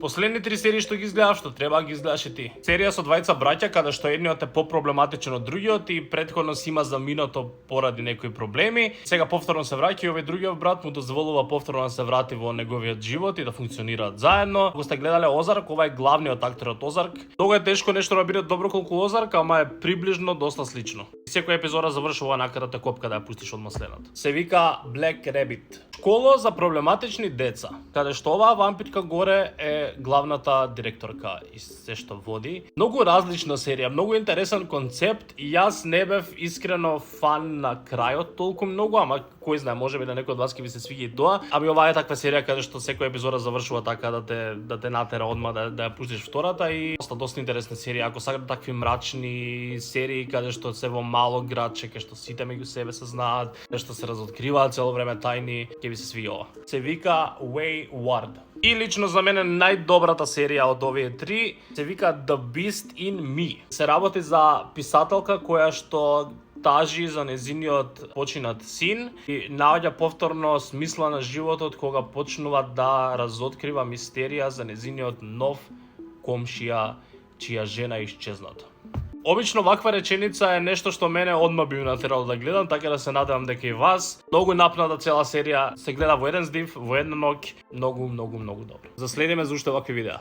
Последни 3 серии што ги изгледав, што треба ги изгледаш и ти. Серија со двајца браќа каде што едниот е попроблематичен од другиот и претходно си има заминато поради некои проблеми. Сега повторно се враќа и овој другиот брат му дозволува повторно да се врати во неговиот живот и да функционираат заедно. Ако сте гледале Озарк, ова е главниот актер од Озарк. Многу е тешко нешто да биде добро колку Озарк, ама е приближно доста слично. Секоја епизода завршува накаде те копка да ја пустиш од следната. Се вика Black Rabbit. Школа за проблематични деца, каде што оваа вампирка горе е главната директорка и се што води. Многу различна серија, многу интересен концепт и јас не бев искрено фан на крајот толку многу, ама кој знае, можеби на некој од вас ќе ви се свиѓа и тоа. Ами оваа е таква серија каде што секоја епизода завршува така да те натера одма да ја пуштиш втората и доста интересна серија. Ако сакате такви мрачни серии каде што се во мало градче, каде што сите меѓу себе се знаат, каде што се разоткриваат цело време тајни, ви се свиѓа ова. Се вика Wayward. И лично за мене најдобрата серија од овие три се вика The Beast in Me. Се работи за писателка која што тажи за незиниот починат син и наоѓа повторно смисла на животот кога почнува да разоткрива мистерија за незиниот нов комшија чија жена исчезната. Обично ваква реченица е нешто што мене одма би натерало да гледам, така да се надевам дека и вас. Многу напната цела серија, се гледа во еден здив, во една ноќ, многу добро. Заследиме за уште вакви видеа.